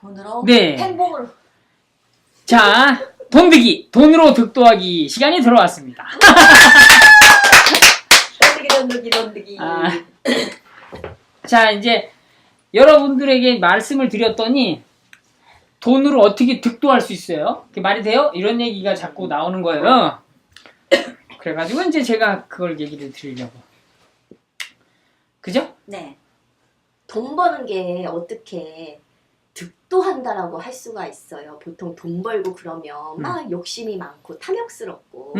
돈으로? 네. 행복으로. 자, 돈득이, 돈으로 득도하기 시간이 들어왔습니다. 돈득이. 아, 자, 이제 여러분들에게 말씀을 드렸더니 돈으로 어떻게 득도할 수 있어요? 그게 말이 돼요? 이런 얘기가 자꾸 나오는 거예요. 그래가지고 이제 제가 그걸 얘기를 드리려고. 그죠? 네. 돈 버는 게 어떻게 득도한다라고 할 수가 있어요. 보통 돈 벌고 그러면 막 욕심이 많고 탐욕스럽고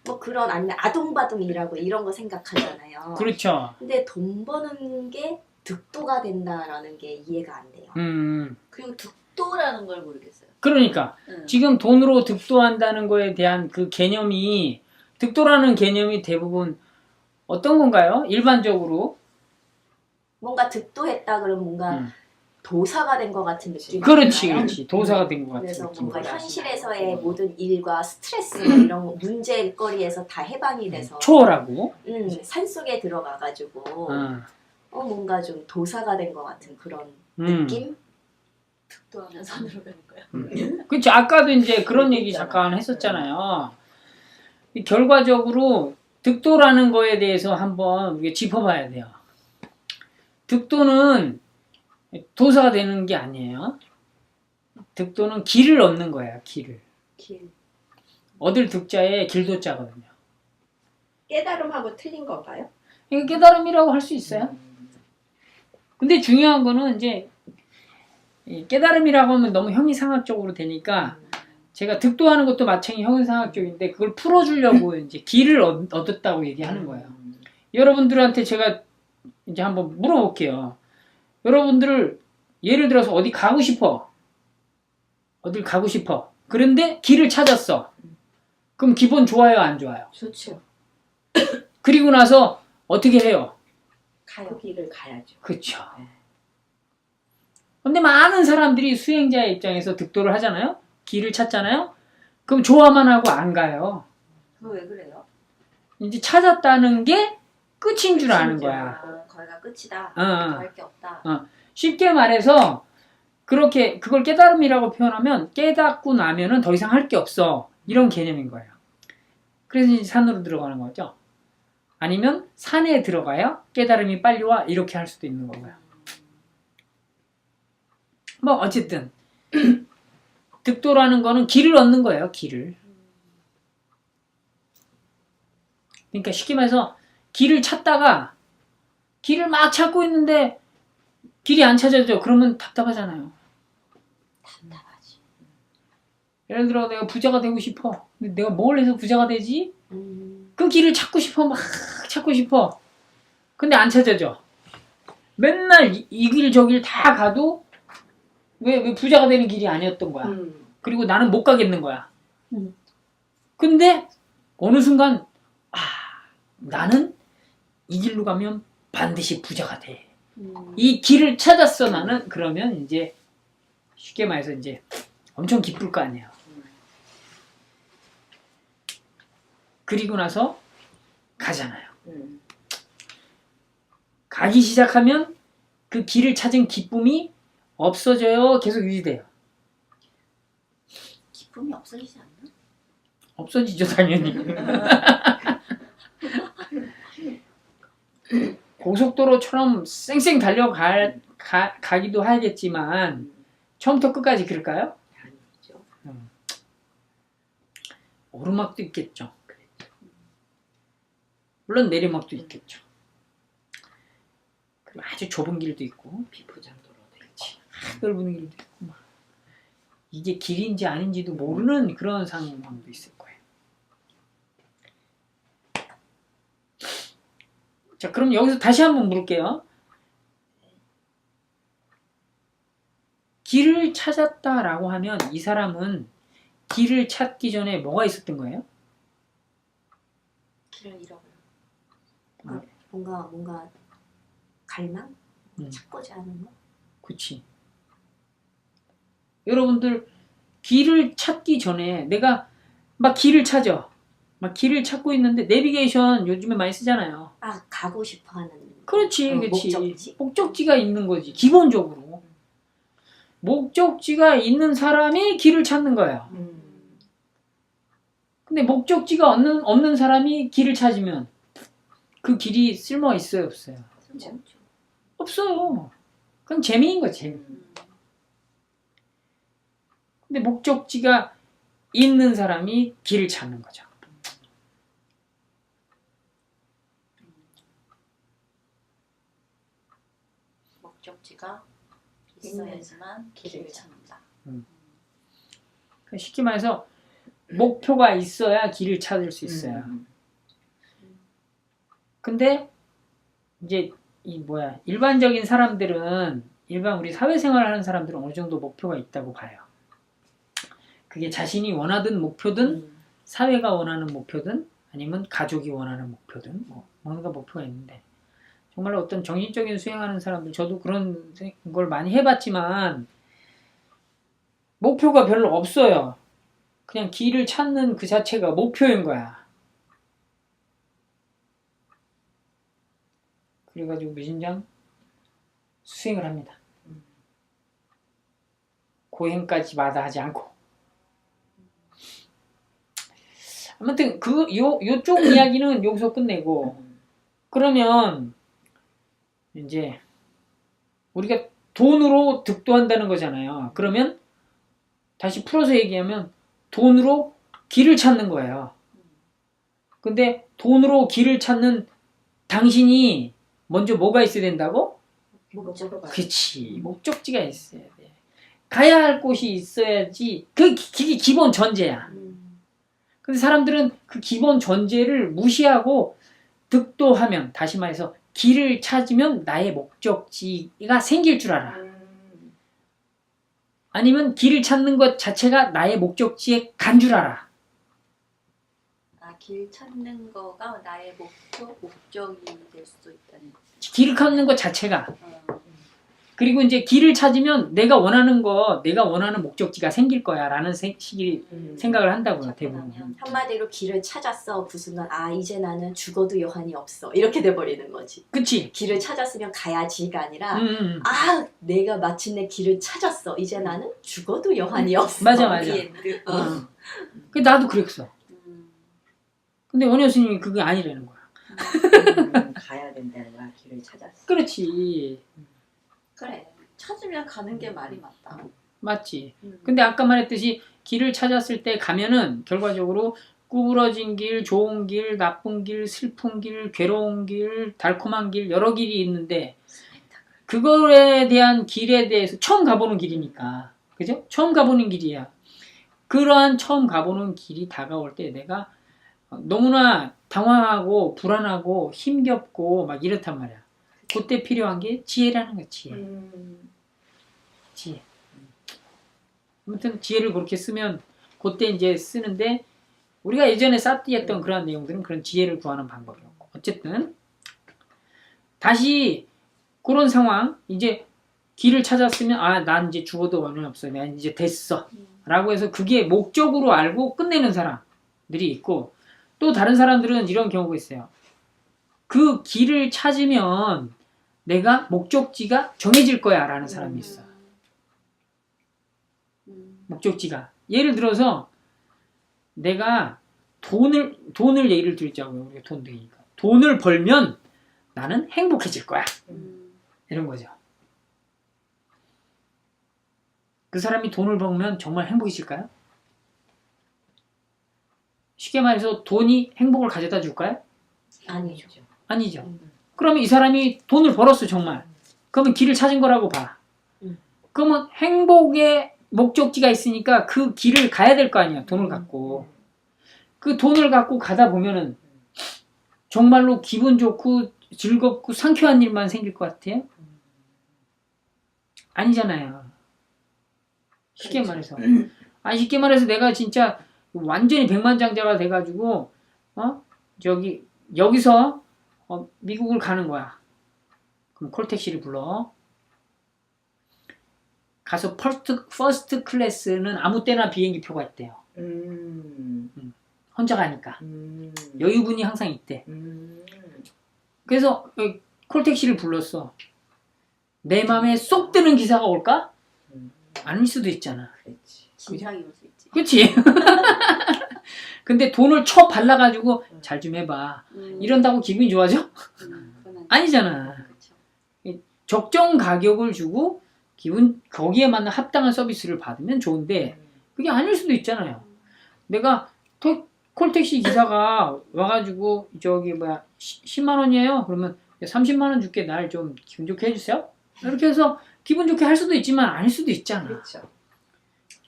뭐 그런 아니면 아동바동이라고 이런 거 생각하잖아요. 그렇죠. 근데 돈 버는 게 득도가 된다라는 게 이해가 안 돼요. 그리고 득도라는 걸 모르겠어요. 그러니까 지금 돈으로 득도한다는 거에 대한 그 개념이 득도라는 개념이 대부분 어떤 건가요? 일반적으로 뭔가 득도했다 그러면 뭔가 도사가 된 것 같은 느낌. 그렇지. 도사가 된 것 같은 그래서 느낌. 뭔가 현실에서의 모든 일과 스트레스 이런 문제거리에서 다 해방이 돼서 초월하고 산속에 들어가가지고 뭔가 좀 도사가 된 것 같은 그런 느낌? 득도하면 산으로 가는 거야. 그렇지. 아까도 이제 그런 얘기 잠깐 했었잖아요. 결과적으로 득도라는 거에 대해서 한번 우리가 짚어봐야 돼요. 득도는 도사가 되는 게 아니에요. 득도는 길을 얻는 거야. 길을. 얻을 득자에 길도자거든요. 깨달음하고 틀린 건가요? 이게 깨달음이라고 할 수 있어요. 근데 중요한 거는 이제 깨달음이라고 하면 너무 형이상학적으로 되니까 제가 득도하는 것도 마찬가지 형이상학적인데 그걸 풀어주려고 이제 길을 얻었다고 얘기하는 거예요. 여러분들한테 제가 이제 한번 물어볼게요. 여러분들 예를 들어서 어디 가고 싶어. 어딜 가고 싶어. 그런데 길을 찾았어. 그럼 기분 좋아요, 안 좋아요? 좋죠. 그리고 나서 어떻게 해요? 그 길을 가야죠. 그렇죠. 근데 많은 사람들이 수행자의 입장에서 득도를 하잖아요. 길을 찾잖아요. 그럼 좋아만 하고 안 가요. 그거 왜 그래요? 이제 찾았다는 게 끝인 줄 아는 거야. 거기가 끝이다. 어. 할 게 없다. 쉽게 말해서 그렇게 그걸 깨달음이라고 표현하면 깨닫고 나면은 더 이상 할 게 없어. 이런 개념인 거예요. 그래서 이제 산으로 들어가는 거죠. 아니면 산에 들어가야 깨달음이 빨리 와. 이렇게 할 수도 있는 거고요. 뭐 어쨌든 득도라는 거는 길을 얻는 거예요. 길을. 그러니까 쉽게 말해서 길을 찾다가 길을 막 찾고 있는데 길이 안 찾아져. 그러면 답답하잖아요. 답답하지. 예를 들어 내가 부자가 되고 싶어. 근데 내가 뭘 해서 부자가 되지? 그 길을 찾고 싶어. 막 찾고 싶어. 근데 안 찾아져. 맨날 이 길 저 길 다 가도 왜 부자가 되는 길이 아니었던 거야. 그리고 나는 못 가겠는 거야. 근데 어느 순간 나는 이 길로 가면 반드시 부자가 돼. 이 길을 찾았어 나는. 그러면 이제 쉽게 말해서 이제 엄청 기쁠 거 아니에요. 그리고 나서 가잖아요. 가기 시작하면 그 길을 찾은 기쁨이 없어져요? 계속 유지돼요? 기쁨이 없어지지 않나? 없어지죠 당연히. 고속도로처럼 쌩쌩 달려가기도 하겠지만 처음부터 끝까지 그럴까요? 아니죠. 오르막도 있겠죠. 물론 내리막도 있겠죠. 그리고 아주 좁은 길도 있고 비포장도로도 있지. 넓은 길도 있고 막. 이게 길인지 아닌지도 모르는 그런 상황도 있을 거예요. 자, 그럼 여기서 다시 한번 물을게요. 길을 찾았다라고 하면 이 사람은 길을 찾기 전에 뭐가 있었던 거예요? 길을 잃어버려. 뭔가 갈망? 찾고자 하는 거? 그치. 여러분들 길을 찾기 전에 내가 막 길을 찾아. 막 길을 찾고 있는데 내비게이션 요즘에 많이 쓰잖아요. 가고 싶어 하는. 그렇지. 목적지. 목적지가 있는 거지. 기본적으로. 목적지가 있는 사람이 길을 찾는 거예요. 근데 목적지가 없는 사람이 길을 찾으면 그 길이 쓸모 있어요, 없어요? 쓸모없죠. 없어요. 그냥 재미인 거지. 근데 목적지가 있는 사람이 길을 찾는 거죠. 목적지가 있어야지만 길을 찾는다. 쉽게 말해서 목표가 있어야 길을 찾을 수 있어요. 근데 이제 일반적인 사람들은 일반 우리 사회생활을 하는 사람들은 어느 정도 목표가 있다고 봐요. 그게 자신이 원하던 목표든 사회가 원하는 목표든 아니면 가족이 원하는 목표든 뭔가 목표가 있는데 정말로 어떤 정신적인 수행하는 사람들 저도 그런 걸 많이 해봤지만 목표가 별로 없어요. 그냥 길을 찾는 그 자체가 목표인 거야. 그래가지고 무진장 수행을 합니다. 고행까지 마다하지 않고. 아무튼 요쪽 이야기는 여기서 끝내고 그러면 이제 우리가 돈으로 득도한다는 거잖아요. 그러면 다시 풀어서 얘기하면 돈으로 길을 찾는 거예요. 근데 돈으로 길을 찾는 당신이 먼저 뭐가 있어야 된다고? 그치. 목적지가 있어야 돼. 가야 할 곳이 있어야지. 그게 기본 전제야. 근데 사람들은 그 기본 전제를 무시하고 득도하면, 다시 말해서 길을 찾으면 나의 목적지가 생길 줄 알아. 아니면 길을 찾는 것 자체가 나의 목적지에 간 줄 알아. 길 찾는 거가 나의 목적이 될 수 있다는 거죠. 길을 찾는 것 자체가. 그리고 이제 길을 찾으면 내가 원하는 목적지가 생길 거야 라는 생각을 한다고요, 대부분. 한마디로 길을 찾았어. 그 순간 이제 나는 죽어도 여한이 없어. 이렇게 돼버리는 거지. 그치? 길을 찾았으면 가야지가 아니라 내가 마침내 길을 찾았어. 이제 나는 죽어도 여한이 없어. 맞아. 나도 그랬어. 근데 원효 스님이 그게 아니라는 거야. 가야 된다는 거야. 길을 찾았어. 그렇지. 그래. 찾으면 가는 게 말이 맞다. 맞지. 근데 아까 말했듯이 길을 찾았을 때 가면은 결과적으로 구부러진 길, 좋은 길, 나쁜 길, 슬픈 길, 괴로운 길, 달콤한 길, 여러 길이 있는데 그거에 대한 길에 대해서 처음 가보는 길이니까. 그죠? 처음 가보는 길이야. 그러한 처음 가보는 길이 다가올 때 내가 너무나 당황하고 불안하고 힘겹고 막 이렇단 말이야. 그때 필요한 게 지혜라는 거야, 지혜. 지혜. 아무튼 지혜를 그렇게 쓰면 그때 이제 쓰는데 우리가 예전에 사띠 했던 그런 내용들은 그런 지혜를 구하는 방법이었고 어쨌든 다시 그런 상황 이제 길을 찾았으면 난 이제 죽어도 원한이 없어. 난 이제 됐어. 라고 해서 그게 목적으로 알고 끝내는 사람들이 있고 또 다른 사람들은 이런 경우가 있어요. 그 길을 찾으면 내가 목적지가 정해질 거야 라는 사람이 있어. 목적지가. 예를 들어서 내가 돈을 예를 들자고요. 우리가 돈 되니까. 돈을 벌면 나는 행복해질 거야. 이런 거죠. 그 사람이 돈을 벌면 정말 행복해질까요? 쉽게 말해서 돈이 행복을 가져다 줄까요? 아니죠. 그러면 이 사람이 돈을 벌었어 정말. 그러면 길을 찾은 거라고 봐. 그러면 행복의 목적지가 있으니까 그 길을 가야 될 거 아니야. 돈을 갖고. 그 돈을 갖고 가다 보면은 정말로 기분 좋고 즐겁고 상쾌한 일만 생길 것 같아요? 아니잖아요. 쉽게 말해서. 쉽게 말해서 내가 진짜 완전히 백만장자가 돼가지고 여기서 미국을 가는 거야. 그럼 콜택시를 불러. 가서 퍼스트 클래스는 아무 때나 비행기 표가 있대요. 혼자 가니까. 여유분이 항상 있대. 그래서 콜택시를 불렀어. 내 맘에 쏙 드는 기사가 올까? 아닐 수도 있잖아. 그렇지. 진상이 올 수 있지. 그치? 근데 돈을 쳐 발라가지고 잘 좀 해봐. 이런다고 기분이 좋아져? 그건 아니잖아. 그렇죠. 적정 가격을 주고 거기에 맞는 합당한 서비스를 받으면 좋은데 그게 아닐 수도 있잖아요. 내가 콜택시 기사가 와가지고 저기 10만 원이에요. 그러면 30만 원 줄게 날 좀 기분 좋게 해주세요. 이렇게 해서 기분 좋게 할 수도 있지만 아닐 수도 있잖아. 그렇죠.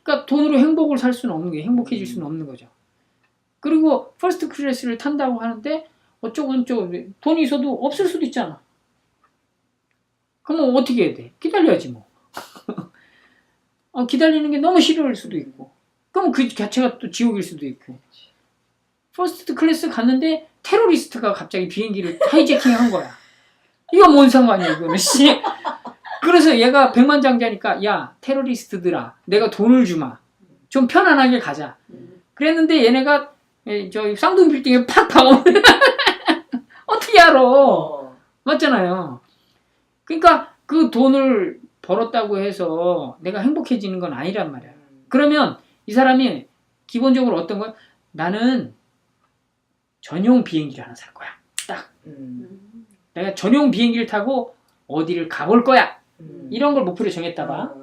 그러니까 돈으로 행복을 살 수는 없는 게 행복해질 수는 없는 거죠. 그리고 퍼스트 클래스를 탄다고 하는데 어쩌고 돈이 있어도 없을 수도 있잖아. 그러면 어떻게 해야 돼? 기다려야지 뭐. 기다리는 게 너무 싫을 수도 있고. 그럼 그 자체가 또 지옥일 수도 있고. 퍼스트 클래스 갔는데 테러리스트가 갑자기 비행기를 하이제킹한 거야. 이거 뭔 상관이야 이거는 씨. 그래서 얘가 백만장자니까 야 테러리스트들아 내가 돈을 주마. 좀 편안하게 가자. 그랬는데 얘네가 저 쌍둥이 빌딩에 팍 박으면 어떻게 알아? 맞잖아요. 그러니까 그 돈을 벌었다고 해서 내가 행복해지는 건 아니란 말이야. 그러면 이 사람이 기본적으로 어떤 거야? 나는 전용 비행기를 하나 살 거야. 딱. 내가 전용 비행기를 타고 어디를 가볼 거야. 이런 걸 목표로 정했다 봐.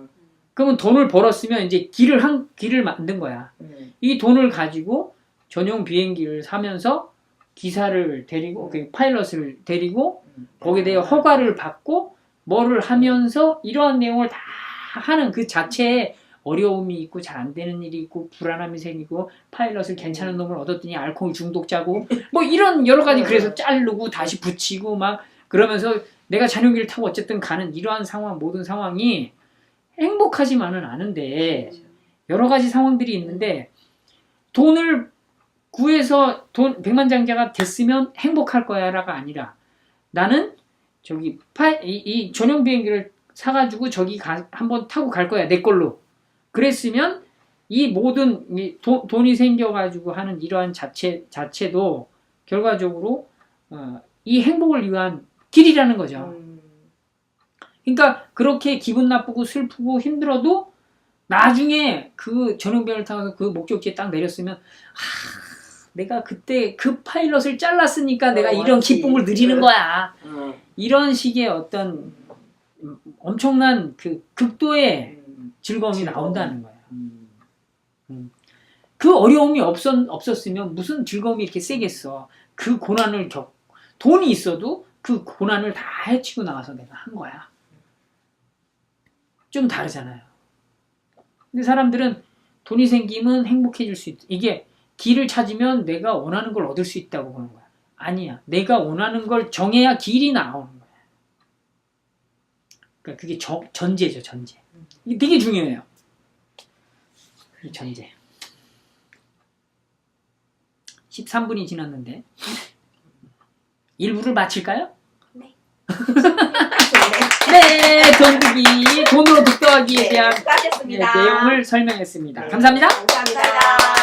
그러면 돈을 벌었으면 이제 길을 만든 거야. 이 돈을 가지고 전용 비행기를 사면서 기사를 데리고 그 파일럿을 데리고 거기에 대해 허가를 받고 뭐를 하면서 이러한 내용을 다 하는 그 자체에 어려움이 있고 잘 안 되는 일이 있고 불안함이 생기고 파일럿을 괜찮은 놈을 얻었더니 알코올 중독자고 뭐 이런 여러 가지 그래서 자르고 다시 붙이고 막 그러면서 내가 자녀기를 타고 어쨌든 가는 이러한 상황 모든 상황이 행복하지만은 않은데 여러 가지 상황들이 있는데 돈을 구해서 백만장자가 됐으면 행복할 거야라가 아니라 나는 저기 이 전용 비행기를 사가지고 저기 한번 타고 갈 거야 내 걸로. 그랬으면 이 모든 돈이 생겨가지고 하는 이러한 자체도 결과적으로 이 행복을 위한 길이라는 거죠. 그러니까 그렇게 기분 나쁘고 슬프고 힘들어도 나중에 그 전용 비행을 타고 그 목적지에 딱 내렸으면 내가 그때 그 파일럿을 잘랐으니까 내가 이런 기쁨을 누리는 거야. 이런 식의 어떤 엄청난 그 극도의 즐거움이 나온다는 거야. 그 어려움이 없었으면 무슨 즐거움이 이렇게 세겠어. 그 고난을 돈이 있어도 그 고난을 다 헤치고 나와서 내가 한 거야. 좀 다르잖아요. 근데 사람들은 돈이 생기면 행복해질 수 있다. 이게 길을 찾으면 내가 원하는 걸 얻을 수 있다고 보는 거야. 아니야. 내가 원하는 걸 정해야 길이 나오는 거야. 그러니까 그게 전제죠, 전제. 이게 되게 중요해요. 이 전제. 13분이 지났는데 1부를 마칠까요? 네. 네, 돈으로 득도하기에 대한 빠졌습니다. 내용을 설명했습니다. 감사합니다. 감사합니다.